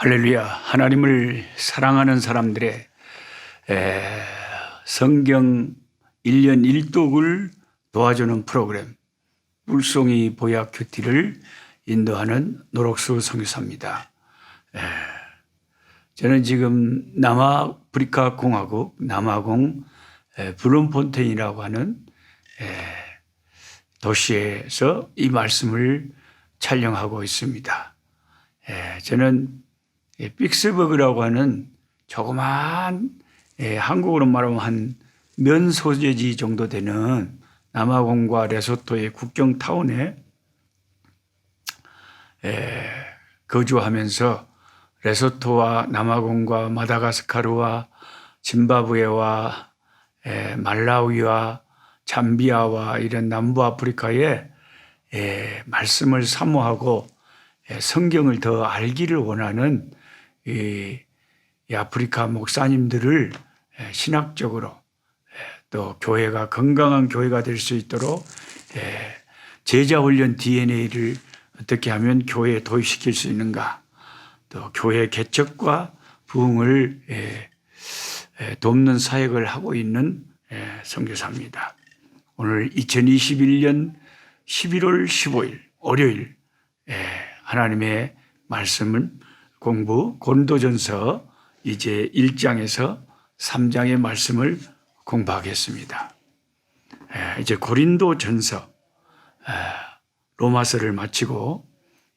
할렐루야. 하나님을 사랑하는 사람들의 성경 1년 1독을 도와주는 프로그램 물송이 보약 큐티를 인도하는 노록수 선교사입니다. 저는 지금 남아프리카 공화국 남아공 블룸폰테인이라고 하는 도시에서 이 말씀을 촬영하고 있습니다. 저는 픽스버그라고 하는 조그마한 한국으로 말하면 한 면 소재지 정도 되는 남아공과 레소토의 국경 타운에 거주하면서 레소토와 남아공과 마다가스카르와 짐바브웨와 말라위와 잠비아와 이런 남부 아프리카의 말씀을 사모하고 성경을 더 알기를 원하는 이 아프리카 목사님들을 신학적으로 또 교회가 건강한 교회가 될 수 있도록 제자훈련 DNA를 어떻게 하면 교회에 도입시킬 수 있는가, 또 교회 개척과 부흥을 돕는 사역을 하고 있는 선교사입니다. 오늘 2021년 11월 15일 월요일 하나님의 말씀을 공부 고린도전서 이제 1장에서 3장의 말씀을 공부하겠습니다. 이제 고린도전서 로마서를 마치고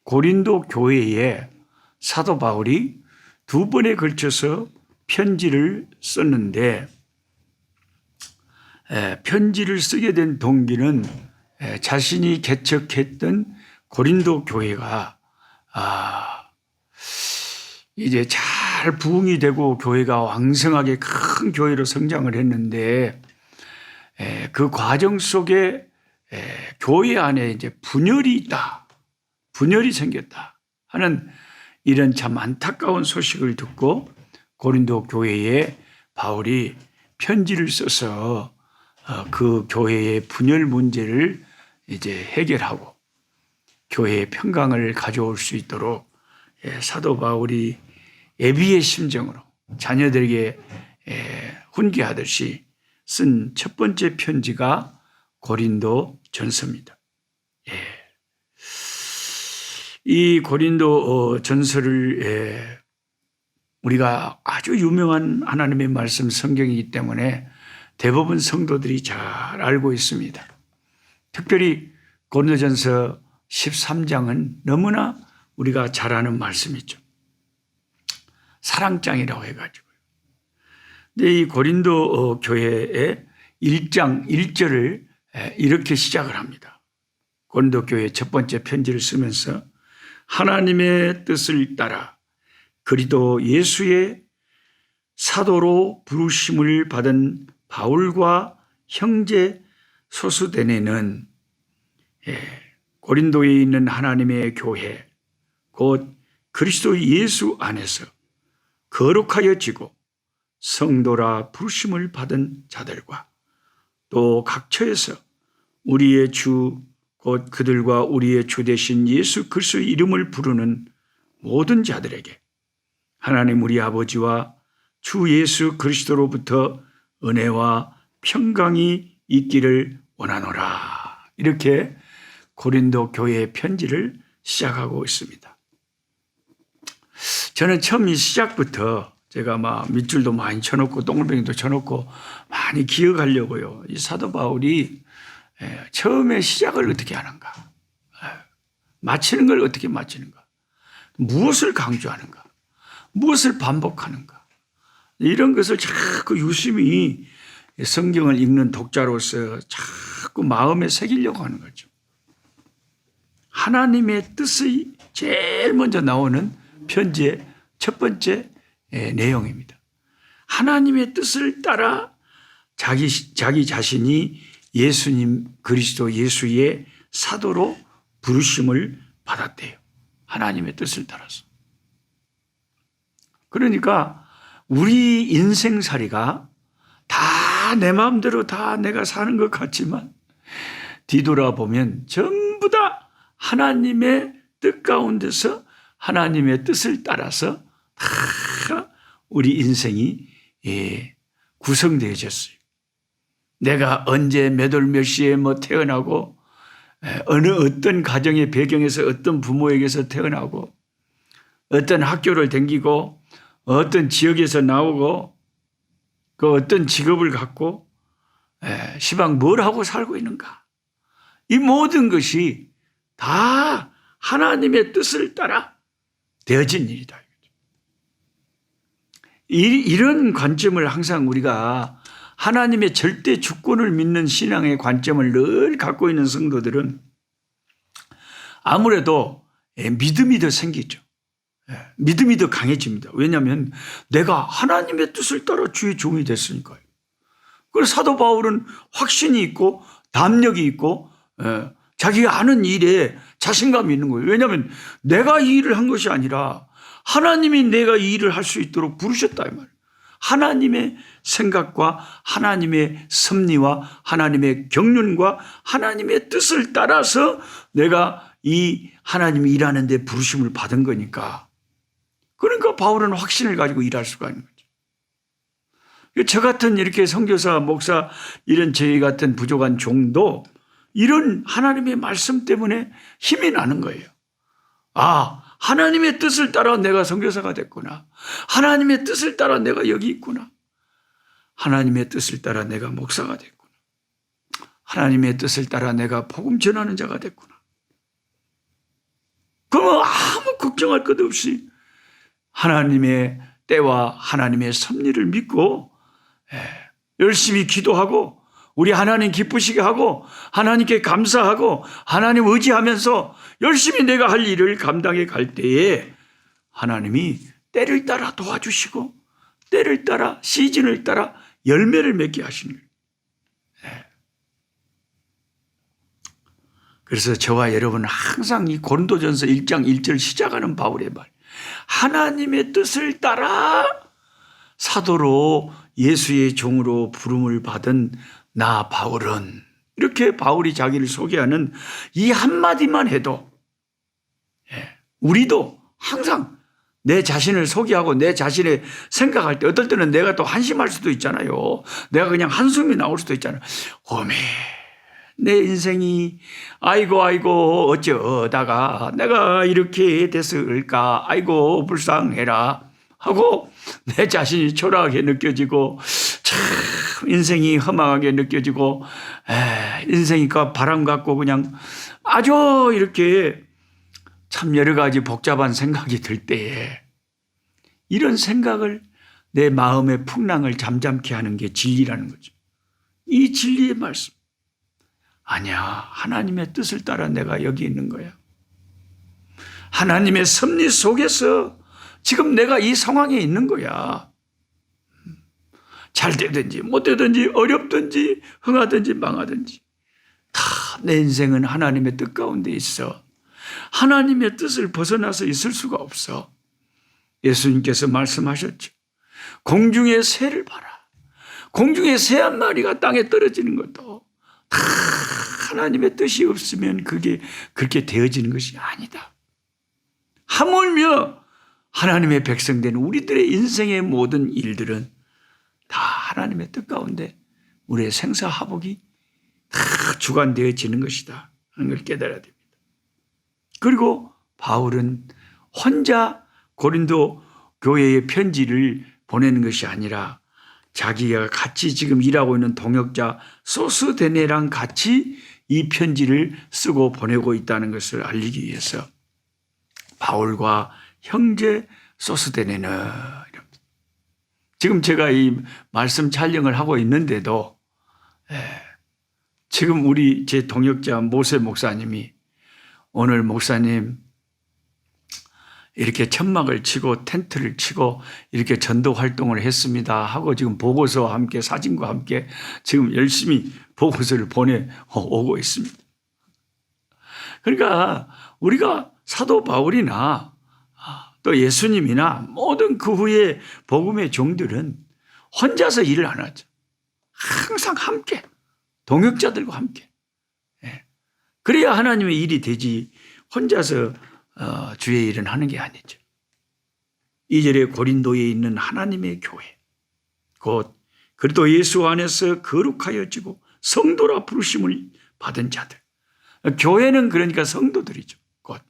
고린도 교회에 사도 바울이 두 번에 걸쳐서 편지를 썼는데 편지를 쓰게 된 동기는 자신이 개척했던 고린도 교회가 이제 잘 부흥이 되고 교회가 왕성하게 큰 교회로 성장을 했는데 그 과정 속에 교회 안에 이제 분열이 있다, 분열이 생겼다 하는 이런 참 안타까운 소식을 듣고 고린도 교회에 바울이 편지를 써서 그 교회의 분열 문제를 이제 해결하고 교회의 평강을 가져올 수 있도록 사도 바울이 애비의 심정으로 자녀들에게 훈계하듯이 쓴 첫 번째 편지가 고린도 전서입니다. 이 고린도 전서를 우리가 아주 유명한 하나님의 말씀 성경이기 때문에 대부분 성도들이 잘 알고 있습니다. 특별히 고린도전서 13장은 너무나 우리가 잘 아는 말씀이죠. 사랑장이라고 해가지고요. 근데 이 고린도 교회의 1장 1절을 이렇게 시작을 합니다. 고린도 교회 첫 번째 편지를 쓰면서 하나님의 뜻을 따라 그리스도 예수의 사도로 부르심을 받은 바울과 형제 소수대네는 고린도에 있는 하나님의 교회 곧 그리스도 예수 안에서 거룩하여 지고 성도라 부르심을 받은 자들과 또 각처에서 우리의 주 곧 그들과 우리의 주 되신 예수 그리스도의 이름을 부르는 모든 자들에게 하나님 우리 아버지와 주 예수 그리스도로부터 은혜와 평강이 있기를 원하노라. 이렇게 고린도 교회의 편지를 시작하고 있습니다. 저는 처음 이 시작부터 제가 막 밑줄도 많이 쳐놓고 동글뱅이도 쳐놓고 많이 기억하려고요. 이 사도 바울이 처음에 시작을 어떻게 하는가, 마치는 걸 어떻게 마치는가, 무엇을 강조하는가, 무엇을 반복하는가, 이런 것을 자꾸 유심히 성경을 읽는 독자로서 자꾸 마음에 새기려고 하는 거죠. 하나님의 뜻이 제일 먼저 나오는 편지의 첫 번째 내용입니다. 하나님의 뜻을 따라 자기 자신이 예수님 그리스도 예수의 사도로 부르심을 받았대요. 하나님의 뜻을 따라서. 그러니까 우리 인생살이가 다 내 마음대로 다 내가 사는 것 같지만 뒤돌아보면 전부 다 하나님의 뜻 가운데서 하나님의 뜻을 따라서 다 우리 인생이 구성되어졌어요. 내가 언제 몇 월 몇 시에 뭐 태어나고 어떤 가정의 배경에서 어떤 부모에게서 태어나고 어떤 학교를 다니고 어떤 지역에서 나오고 그 어떤 직업을 갖고 시방 뭘 하고 살고 있는가. 이 모든 것이 다 하나님의 뜻을 따라 되어진 일이다. 이런 관점을 항상 우리가 하나님의 절대 주권을 믿는 신앙의 관점을 늘 갖고 있는 성도들은 아무래도 믿음이 더 생기죠. 믿음이 더 강해집니다. 왜냐하면 내가 하나님의 뜻을 따라 주의 종이 됐으니까요. 그래서 사도 바울은 확신이 있고 담력이 있고 자기가 아는 일에 자신감이 있는 거예요. 왜냐하면 내가 이 일을 한 것이 아니라 하나님이 내가 이 일을 할 수 있도록 부르셨다 이 말이에요. 하나님의 생각과 하나님의 섭리와 하나님의 경륜과 하나님의 뜻을 따라서 내가 이 하나님이 일하는 데 부르심을 받은 거니까. 그러니까 바울은 확신을 가지고 일할 수가 있는 거죠. 저 같은 이렇게 선교사, 목사 이런 저희 같은 부족한 종도 이런 하나님의 말씀 때문에 힘이 나는 거예요. 하나님의 뜻을 따라 내가 선교사가 됐구나. 하나님의 뜻을 따라 내가 여기 있구나. 하나님의 뜻을 따라 내가 목사가 됐구나. 하나님의 뜻을 따라 내가 복음 전하는 자가 됐구나. 그러면 아무 걱정할 것 없이 하나님의 때와 하나님의 섭리를 믿고 열심히 기도하고 우리 하나님 기쁘시게 하고 하나님께 감사하고 하나님 의지하면서 열심히 내가 할 일을 감당해 갈 때에 하나님이 때를 따라 도와주시고 때를 따라 시즌을 따라 열매를 맺게 하시는 거예요. 그래서 저와 여러분은 항상 이 고린도전서 1장 1절 시작하는 바울의 말, 하나님의 뜻을 따라 사도로 예수의 종으로 부름을 받은 나 바울은, 이렇게 바울이 자기를 소개하는 이 한마디만 해도 우리도 항상 내 자신을 소개하고 내 자신의 생각할 때 어떨 때는 내가 또 한심할 수도 있잖아요. 내가 그냥 한숨이 나올 수도 있잖아요. 오메 내 인생이 아이고 어쩌다가 내가 이렇게 됐을까, 아이고 불쌍해라 하고 내 자신이 초라하게 느껴지고 참 인생이 험하게 느껴지고 인생이 바람 같고 그냥 아주 이렇게 참 여러 가지 복잡한 생각이 들 때에 이런 생각을 내 마음의 풍랑을 잠잠케 하는 게 진리라는 거죠. 이 진리의 말씀. 아니야, 하나님의 뜻을 따라 내가 여기 있는 거야. 하나님의 섭리 속에서 지금 내가 이 상황에 있는 거야. 잘 되든지 못 되든지 어렵든지 흥하든지 망하든지 다 내 인생은 하나님의 뜻 가운데 있어. 하나님의 뜻을 벗어나서 있을 수가 없어. 예수님께서 말씀하셨죠. 공중의 새를 봐라. 공중의 새 한 마리가 땅에 떨어지는 것도 다 하나님의 뜻이 없으면 그게 그렇게 되어지는 것이 아니다. 하물며 하나님의 백성된 우리들의 인생의 모든 일들은 다 하나님의 뜻 가운데 우리의 생사화복이 다 주관되어지는 것이다 하는 걸 깨달아야 됩니다. 그리고 바울은 혼자 고린도 교회에 편지를 보내는 것이 아니라 자기가 같이 지금 일하고 있는 동역자 소스데네랑 같이 이 편지를 쓰고 보내고 있다는 것을 알리기 위해서 바울과 형제 소스데네는, 지금 제가 이 말씀 촬영을 하고 있는데도 지금 우리 제 동역자 모세 목사님이 오늘 목사님 이렇게 천막을 치고 텐트를 치고 이렇게 전도 활동을 했습니다 하고 지금 보고서와 함께 사진과 함께 지금 열심히 보고서를 보내오고 있습니다. 그러니까 우리가 사도 바울이나 또 예수님이나 모든 그 후에 복음의 종들은 혼자서 일을 안 하죠. 항상 함께 동역자들과 함께. 그래야 하나님의 일이 되지 혼자서 주의 일은 하는 게 아니죠. 2절에 고린도에 있는 하나님의 교회, 곧 그리스도 예수 안에서 거룩하여지고 성도라 부르심을 받은 자들. 교회는 그러니까 성도들이죠. 곧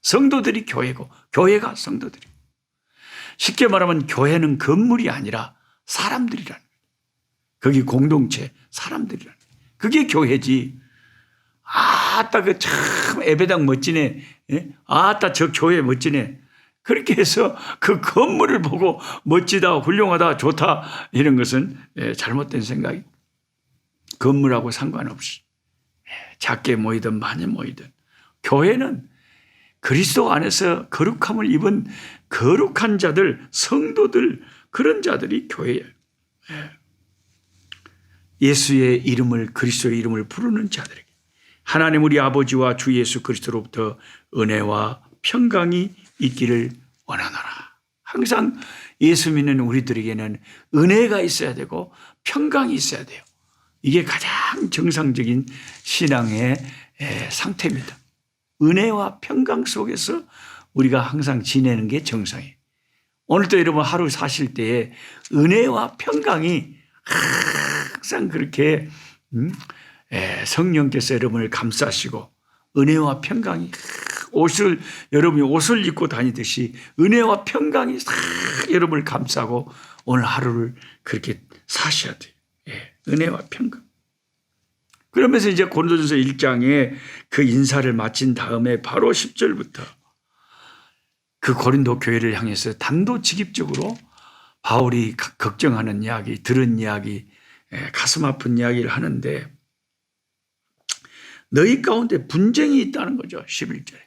성도들이 교회고 교회가 성도들이고, 쉽게 말하면 교회는 건물이 아니라 사람들이라는 거예요. 거기 공동체 사람들이라는 거예요. 그게 교회지. 아따 그 참 예배당 멋지네. 아따 저 교회 멋지네. 그렇게 해서 그 건물을 보고 멋지다, 훌륭하다, 좋다 이런 것은 잘못된 생각이. 건물하고 상관없이 작게 모이든 많이 모이든 교회는 그리스도 안에서 거룩함을 입은 거룩한 자들, 성도들, 그런 자들이 교회예요. 예수의 이름을, 그리스도의 이름을 부르는 자들에게 하나님 우리 아버지와 주 예수 그리스도로부터 은혜와 평강이 있기를 원하노라. 항상 예수 믿는 우리들에게는 은혜가 있어야 되고 평강이 있어야 돼요. 이게 가장 정상적인 신앙의 상태입니다. 은혜와 평강 속에서 우리가 항상 지내는 게 정상이에요. 오늘도 여러분 하루 사실 때에 은혜와 평강이 항상 그렇게 성령께서 여러분을 감싸시고 은혜와 평강이 여러분이 옷을 입고 다니듯이 은혜와 평강이 여러분을 감싸고 오늘 하루를 그렇게 사셔야 돼요. 은혜와 평강. 그러면서 이제 고린도전서 1장에 그 인사를 마친 다음에 바로 10절부터 그 고린도 교회를 향해서 단도직입적으로 바울이 걱정하는 이야기, 들은 이야기, 가슴 아픈 이야기를 하는데, 너희 가운데 분쟁이 있다는 거죠. 11절에.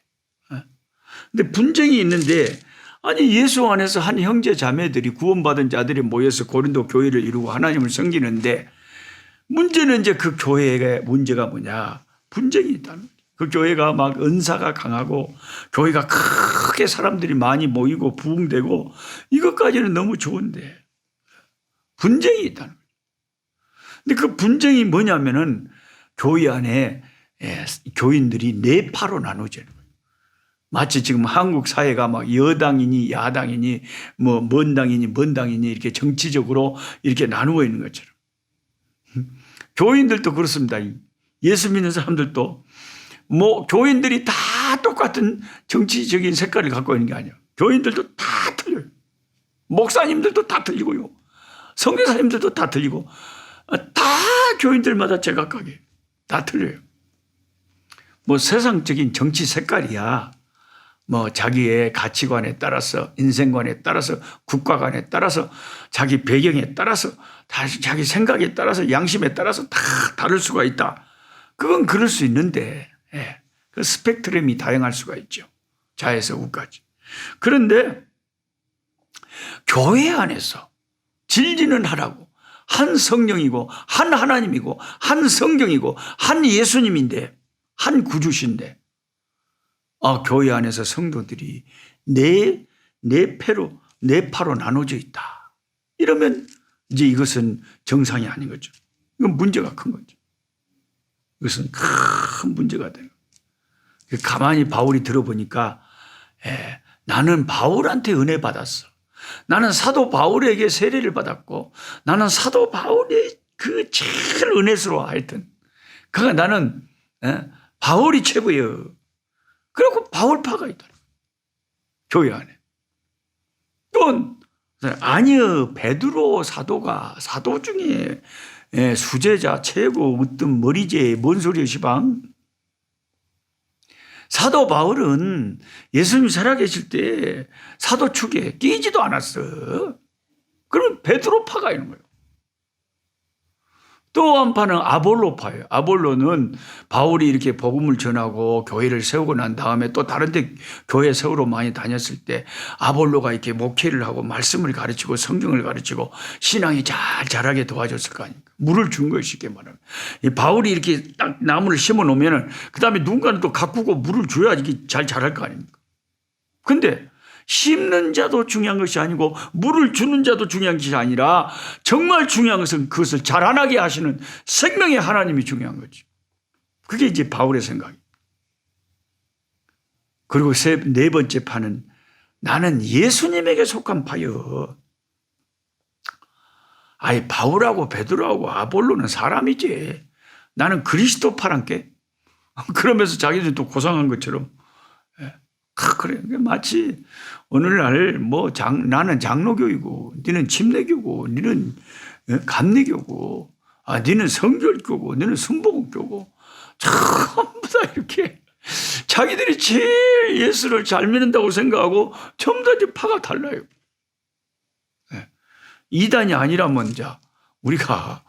근데 분쟁이 있는데, 아니 예수 안에서 한 형제 자매들이, 구원받은 자들이 모여서 고린도 교회를 이루고 하나님을 섬기는데, 문제는 이제 그 교회의 문제가 뭐냐? 분쟁이 있다는 거죠. 그 교회가 막 은사가 강하고 교회가 크게 사람들이 많이 모이고 부흥되고 이것까지는 너무 좋은데 분쟁이 있다는 거죠. 근데 그 분쟁이 뭐냐면은 교회 안에 교인들이 네파로 나눠지는 거예요. 마치 지금 한국 사회가 막 여당이니 야당이니 뭐 먼 당이니 먼 당이니 이렇게 정치적으로 이렇게 나누어 있는 것처럼. 교인들도 그렇습니다. 예수 믿는 사람들도 뭐 교인들이 다 똑같은 정치적인 색깔을 갖고 있는 게 아니에요. 교인들도 다 틀려요. 목사님들도 다 틀리고요. 선교사님들도 다 틀리고 다 교인들마다 제각각이에요. 다 틀려요. 뭐 세상적인 정치 색깔이야. 뭐 자기의 가치관에 따라서, 인생관에 따라서, 국가관에 따라서, 자기 배경에 따라서, 자기 생각에 따라서, 양심에 따라서 다 다를 수가 있다. 그건 그럴 수 있는데 그 스펙트럼이 다양할 수가 있죠. 자에서 우까지. 그런데 교회 안에서 진리는 하라고 한 성령이고 한 하나님이고 한 성경이고 한 예수님인데 한 구주신데 교회 안에서 성도들이 네 파로 나눠져 있다. 이러면 이제 이것은 정상이 아닌 거죠. 이건 문제가 큰 거죠. 이것은 큰 문제가 돼요. 가만히 바울이 들어보니까 나는 바울한테 은혜 받았어. 나는 사도 바울에게 세례를 받았고 나는 사도 바울의 그 제일 은혜스러워 하여튼 그러니까 나는 바울이 최고예요. 그리고 바울파가 있다. 교회 안에. 또 아니요. 베드로 사도가 사도 중에 수제자 최고 으뜸 머리제 뭔 소리야 시방. 사도 바울은 예수님이 살아계실 때 사도 축에 끼지도 않았어. 그럼 베드로파가 있는 거예요. 또 한 파는 아볼로파예요. 아볼로는 바울이 이렇게 복음을 전하고 교회를 세우고 난 다음에 또 다른 데 교회 세우러 많이 다녔을 때 아볼로가 이렇게 목회를 하고 말씀을 가르치고 성경을 가르치고 신앙이 잘 자라게 도와줬을 거 아닙니까? 물을 준 거예요, 쉽게 말하면. 바울이 이렇게 딱 나무를 심어 놓으면은 그 다음에 누군가는 또 가꾸고 물을 줘야 이게 잘 자랄 거 아닙니까? 근데 심는 자도 중요한 것이 아니고 물을 주는 자도 중요한 것이 아니라 정말 중요한 것은 그것을 자라나게 하시는 생명의 하나님이 중요한 거죠. 그게 이제 바울의 생각이에요. 그리고 네 번째 파는 나는 예수님에게 속한 파여. 아이, 바울하고 베드로하고 아볼로는 사람이지. 나는 그리스도파란께. 그러면서 자기들이 또 고상한 것처럼. 그래. 마치 오늘날 나는 장로교이고, 니는 침례교고, 니는 감리교고, 니는 성결교고, 니는 순복음교고, 전부 다 이렇게 자기들이 제일 예수를 잘 믿는다고 생각하고 전부 다 이제 파가 달라요. 이단이 아니라면 우리가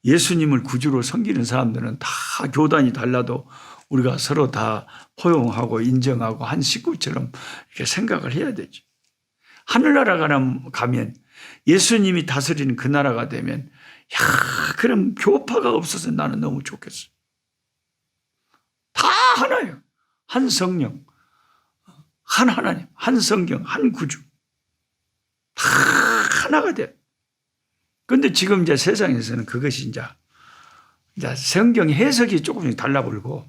예수님을 구주로 섬기는 사람들은 다 교단이 달라도 우리가 서로 다 포용하고 인정하고 한 식구처럼 이렇게 생각을 해야 되죠. 하늘나라 가면 예수님이 다스리는 그 나라가 되면 그럼 교파가 없어서 나는 너무 좋겠어. 다 하나예요. 한 성령, 한 하나님, 한 성경, 한 구주. 다 하나가 돼. 그런데 지금 이제 세상에서는 그것이 이제 성경 해석이 조금씩 달라버리고,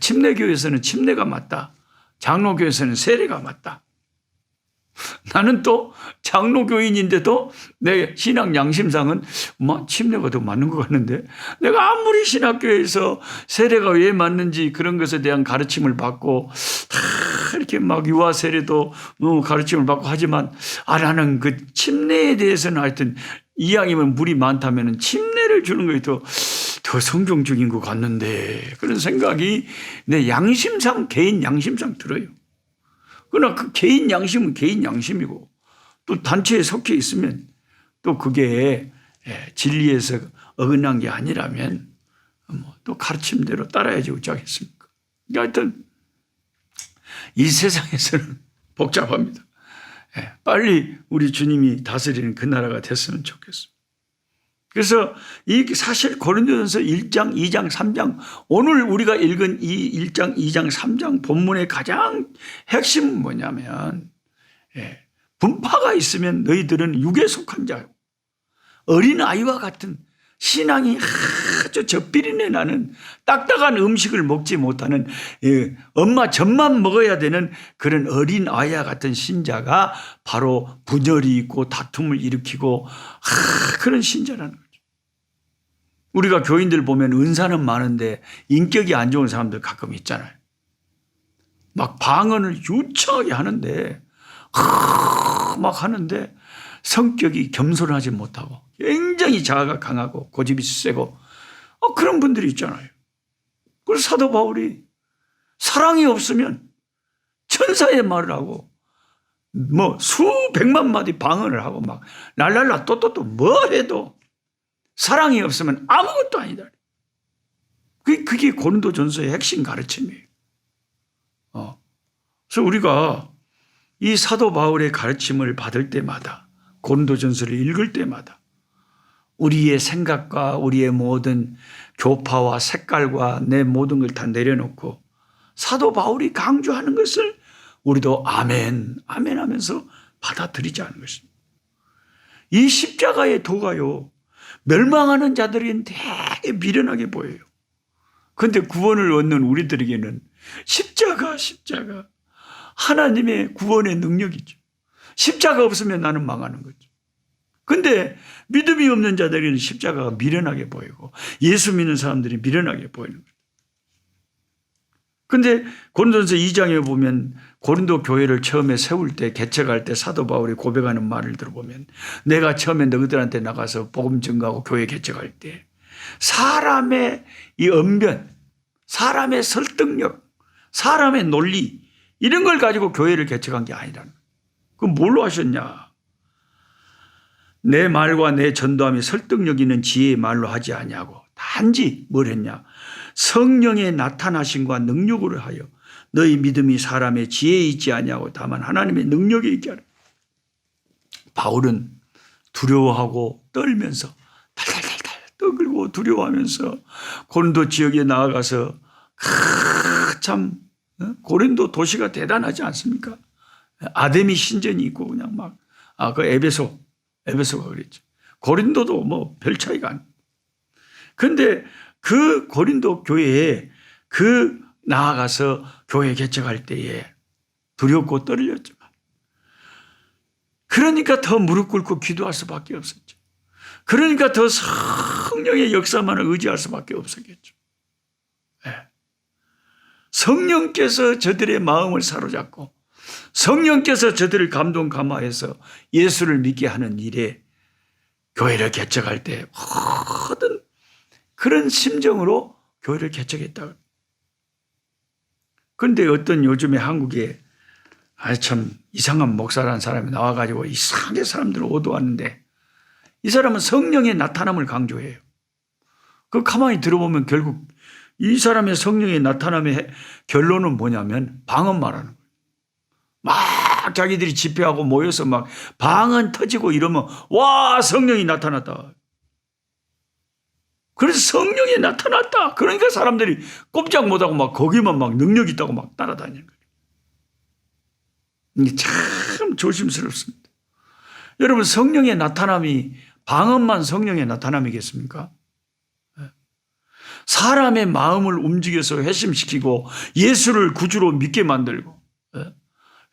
침례교에서는 침례가 맞다. 장로교에서는 세례가 맞다. 나는 또 장로교인인데도 내 신앙 양심상은 침례가 더 맞는 것 같는데, 내가 아무리 신학교에서 세례가 왜 맞는지 그런 것에 대한 가르침을 받고 다 이렇게 유아 세례도 가르침을 받고 하지만, 나는 그 침례에 대해서는 하여튼 이왕이면 물이 많다면 침례를 주는 것이 더 성경적인 것 같는데, 그런 생각이 내 양심상, 개인 양심상 들어요. 그러나 그 개인 양심은 개인 양심이고, 또 단체에 속해 있으면 또 그게 진리에서 어긋난 게 아니라면 또 가르침대로 따라야지 어쩌겠습니까? 하여튼 이 세상에서는 복잡합니다. 빨리 우리 주님이 다스리는 그 나라가 됐으면 좋겠습니다. 그래서 사실 고린도전서 1장, 2장, 3장, 오늘 우리가 읽은 이 1장, 2장, 3장 본문의 가장 핵심은 뭐냐면, 분파가 있으면 너희들은 육에 속한 자요. 어린아이와 같은 신앙이 아주 젖비린내 나는 딱딱한 음식을 먹지 못하는 엄마 젖만 먹어야 되는 그런 어린아이와 같은 신자가 바로 분열이 있고 다툼을 일으키고 그런 신자라는 거죠. 우리가 교인들 보면 은사는 많은데 인격이 안 좋은 사람들 가끔 있잖아요. 막 방언을 유창하게 하는데 막 하는데 성격이 겸손하지 못하고 굉장히 자아가 강하고 고집이 세고 그런 분들이 있잖아요. 그래서 사도 바울이 사랑이 없으면 천사의 말을 하고 수백만 마디 방언을 하고 막 랄랄라 또또또 뭐 해도 사랑이 없으면 아무것도 아니다. 그게 고린도전서의 핵심 가르침이에요. 그래서 우리가 이 사도 바울의 가르침을 받을 때마다, 고린도전서를 읽을 때마다 우리의 생각과 우리의 모든 교파와 색깔과 내 모든 걸 다 내려놓고 사도 바울이 강조하는 것을 우리도 아멘, 아멘 하면서 받아들이자는 것입니다. 이 십자가의 도가요, 멸망하는 자들은 되게 미련하게 보여요. 그런데 구원을 얻는 우리들에게는 십자가 하나님의 구원의 능력이죠. 십자가 없으면 나는 망하는 거죠. 그런데 믿음이 없는 자들에게는 십자가가 미련하게 보이고 예수 믿는 사람들이 미련하게 보이는 거죠. 그런데 고린도전서 2장에 보면 고린도 교회를 처음에 세울 때, 개척할 때 사도 바울이 고백하는 말을 들어보면, 내가 처음에 너희들한테 나가서 복음 증거하고 교회 개척할 때 사람의 이 언변, 사람의 설득력, 사람의 논리 이런 걸 가지고 교회를 개척한 게 아니라는 거예요. 그럼 뭘로 하셨냐? 내 말과 내 전도함이 설득력 있는 지혜의 말로 하지 아니하고 단지 뭘 했냐? 성령의 나타나심과 능력으로 하여 너희 믿음이 사람의 지혜에 있지 아니하고 다만 하나님의 능력에 있게 하라. 바울은 두려워하고 떨면서 달달달달 떠들고 두려워하면서 고린도 지역에 나아가서 참 고린도 도시가 대단하지 않습니까? 아데미 신전이 있고 그냥 그 에베소가 그랬죠. 고린도도 별 차이가 안. 그런데 그 고린도 교회에 나아가서 교회 개척할 때에 두렵고 떨렸지만 그러니까 더 무릎 꿇고 기도할 수밖에 없었죠. 그러니까 더 성령의 역사만을 의지할 수밖에 없었겠죠. 네. 성령께서 저들의 마음을 사로잡고 성령께서 저들을 감동 감화해서 예수를 믿게 하는 일에 교회를 개척할 때 모든 그런 심정으로 교회를 개척했다. 그런데 어떤 요즘에 한국에 참 이상한 목사라는 사람이 나와가지고 이상하게 사람들을 오도하는데 이 사람은 성령의 나타남을 강조해요. 그 가만히 들어보면 결국 이 사람의 성령의 나타남의 결론은 뭐냐면 방언 말하는 거예요. 막 자기들이 집회하고 모여서 막 방언 터지고 이러면 와 성령이 나타났다. 그래서 성령이 나타났다. 그러니까 사람들이 꼼짝 못하고 막 거기만 막 능력 있다고 막 따라다니는 거예요. 이게 참 조심스럽습니다. 여러분 성령의 나타남이 방언만 성령의 나타남이겠습니까? 사람의 마음을 움직여서 회심시키고 예수를 구주로 믿게 만들고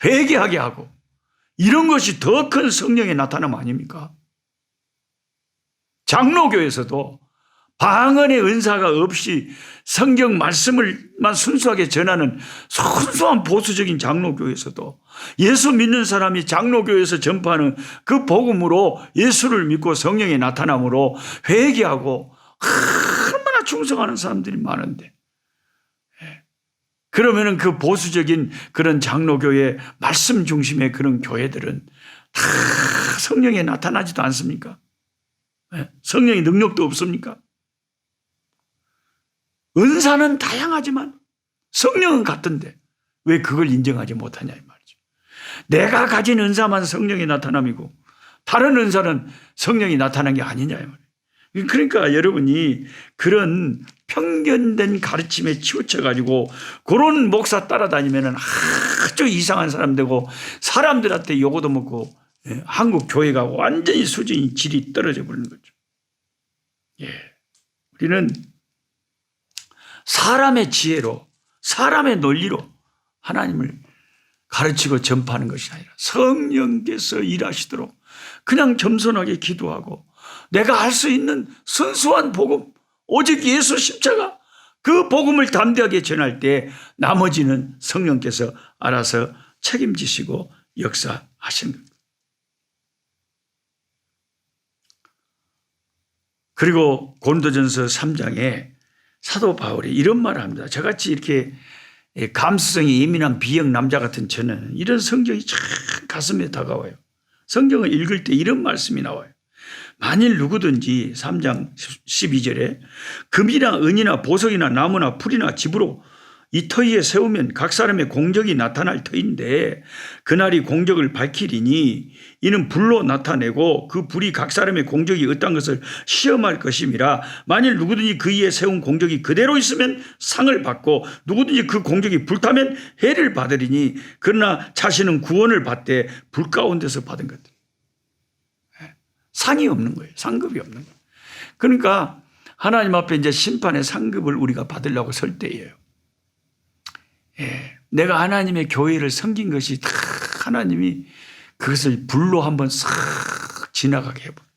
회개하게 하고 이런 것이 더 큰 성령의 나타남 아닙니까? 장로교에서도 방언의 은사가 없이 성경 말씀을만 순수하게 전하는 순수한 보수적인 장로교에서도 예수 믿는 사람이 장로교에서 전파하는 그 복음으로 예수를 믿고 성령의 나타남으로 회개하고 얼마나 충성하는 사람들이 많은데 그러면은 그 보수적인 그런 장로교회 말씀 중심의 그런 교회들은 다 성령에 나타나지도 않습니까? 성령의 능력도 없습니까? 은사는 다양하지만 성령은 같은데 왜 그걸 인정하지 못하냐 이 말이죠. 내가 가진 은사만 성령이 나타남이고 다른 은사는 성령이 나타난 게 아니냐 이 말이에요. 그러니까 여러분이 그런 편견된 가르침에 치우쳐가지고 그런 목사 따라다니면 아주 이상한 사람 되고 사람들한테 요거도 먹고 한국 교회가 완전히 수준이 질이 떨어져 버리는 거죠. 우리는 사람의 지혜로 사람의 논리로 하나님을 가르치고 전파하는 것이 아니라 성령께서 일하시도록 그냥 겸손하게 기도하고 내가 할 수 있는 순수한 복음 오직 예수 십자가 그 복음을 담대하게 전할 때 나머지는 성령께서 알아서 책임지시고 역사하시는 겁니다. 그리고 고린도전서 3장에 사도 바울이 이런 말을 합니다. 저같이 이렇게 감수성이 예민한 비형 남자 같은 저는 이런 성경이 참 가슴에 다가와요. 성경을 읽을 때 이런 말씀이 나와요. 만일 누구든지 3장 12절에 금이나 은이나 보석이나 나무나 풀이나 집으로 이 터 위에 세우면 각 사람의 공적이 나타날 터인데 그날이 공적을 밝히리니 이는 불로 나타내고 그 불이 각 사람의 공적이 어떤 것을 시험할 것임이라. 만일 누구든지 그 위에 세운 공적이 그대로 있으면 상을 받고 누구든지 그 공적이 불타면 해를 받으리니 그러나 자신은 구원을 받되 불 가운데서 받은 것. 상이 없는 거예요. 상급이 없는 거예요. 그러니까 하나님 앞에 이제 심판의 상급을 우리가 받으려고 설 때예요. 내가 하나님의 교회를 섬긴 것이 다 하나님이 그것을 불로 한번 싹 지나가게 해버려요.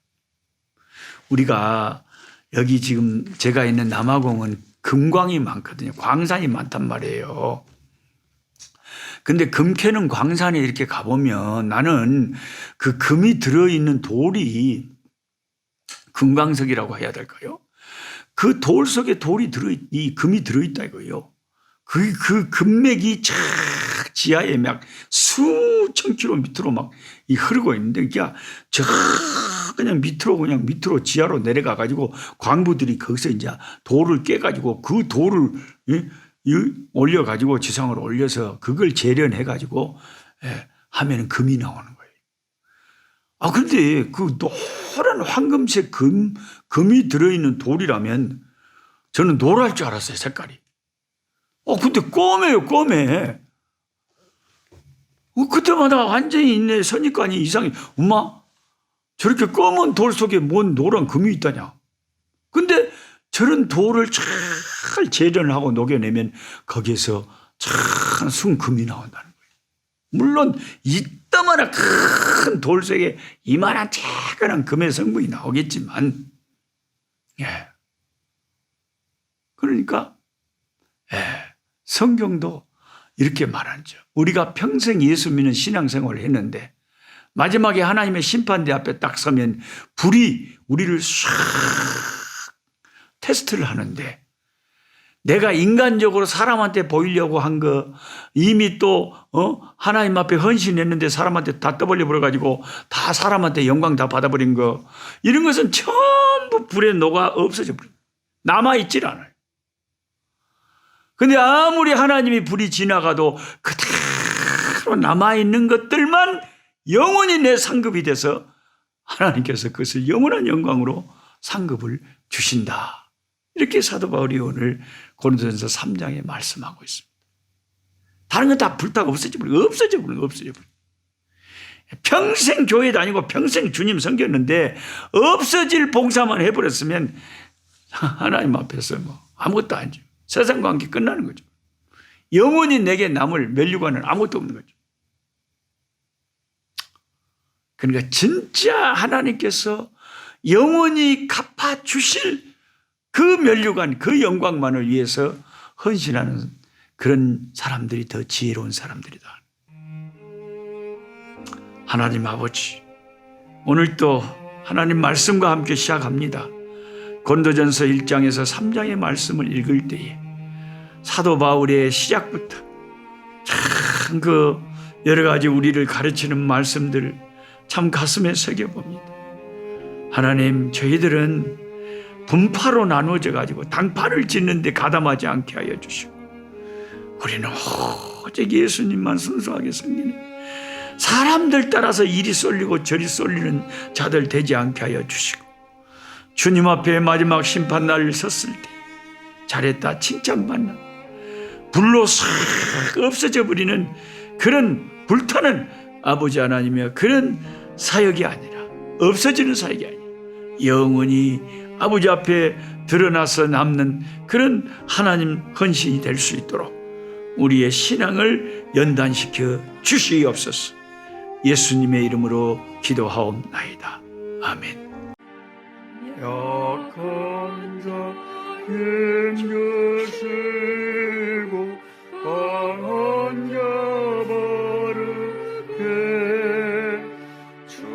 우리가 여기 지금 제가 있는 남아공은 금광이 많거든요. 광산이 많단 말이에요. 근데 금 캐는 광산에 이렇게 가보면 나는 그 금이 들어있는 돌이 금광석이라고 해야 될까요? 그 돌 속에 이 금이 들어있다 이거예요. 그 금맥이 쫙 지하에 막 수천 킬로 밑으로 막 흐르고 있는데 그냥 밑으로 지하로 내려가 가지고 광부들이 거기서 이제 돌을 깨 가지고 그 돌을 올려 가지고 지상으로 올려서 그걸 재련해 가지고 하면은 금이 나오는 거예요. 그런데 그 노란 황금색 금이 들어있는 돌이라면 저는 노랄 줄 알았어요, 색깔이. 근데 검해요, 검해. 그때마다 완전히 있네. 선입관이 이상해. 엄마, 저렇게 검은 돌 속에 뭔 노란 금이 있다냐. 근데 저런 돌을 잘 재련을 하고 녹여내면 거기에서 참 순금이 나온다는 거예요. 물론 뜨거나 큰 돌 속에 이만한 재건한 금의 성분이 나오겠지만, 예. 그러니까, 예. 성경도 이렇게 말하죠. 우리가 평생 예수 믿는 신앙생활을 했는데, 마지막에 하나님의 심판대 앞에 딱 서면 불이 우리를 싹 테스트를 하는데, 내가 인간적으로 사람한테 보이려고 한 거 이미 또 하나님 앞에 헌신했는데 사람한테 다 떠벌려 버려가지고 다 사람한테 영광 다 받아버린 거, 이런 것은 전부 불에 녹아 없어져 버려. 남아있질 않아요. 근데 아무리 하나님이 불이 지나가도 그대로 남아있는 것들만 영원히 내 상급이 돼서 하나님께서 그것을 영원한 영광으로 상급을 주신다. 이렇게 사도 바울이 오늘 고린도전서 3장에 말씀하고 있습니다. 다른 건 다 불타고 없어져 버려. 평생 교회 다니고 평생 주님 섬겼는데 없어질 봉사만 해버렸으면 하나님 앞에서 뭐 아무것도 아니죠. 세상과 함께 끝나는 거죠. 영원히 내게 남을 면류관은 아무것도 없는 거죠. 그러니까 진짜 하나님께서 영원히 갚아주실 그 면류관, 그 영광만을 위해서 헌신하는 그런 사람들이 더 지혜로운 사람들이다. 하나님 아버지, 오늘 또 하나님 말씀과 함께 시작합니다. 고린도전서 1장에서 3장의 말씀을 읽을 때에 사도 바울의 시작부터 참 그 여러 가지 우리를 가르치는 말씀들을 참 가슴에 새겨봅니다. 하나님, 저희들은 분파로 나누어져 가지고 당파를 짓는데 가담하지 않게 하여 주시고, 우리는 오직 예수님만 순수하게 섬기는, 사람들 따라서 이리 쏠리고 저리 쏠리는 자들 되지 않게 하여 주시고, 주님 앞에 마지막 심판날 섰을 때 잘했다 칭찬받는, 불로 싹 없어져 버리는 그런 불타는 아버지 하나님의 그런 사역이 아니라, 없어지는 사역이 아니라 영원히 아버지 앞에 드러나서 남는 그런 하나님 헌신이 될 수 있도록 우리의 신앙을 연단시켜 주시옵소서. 예수님의 이름으로 기도하옵나이다. 아멘. 약한 자 힘쓰고 강한 자 바르게 주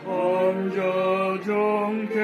한 자 정케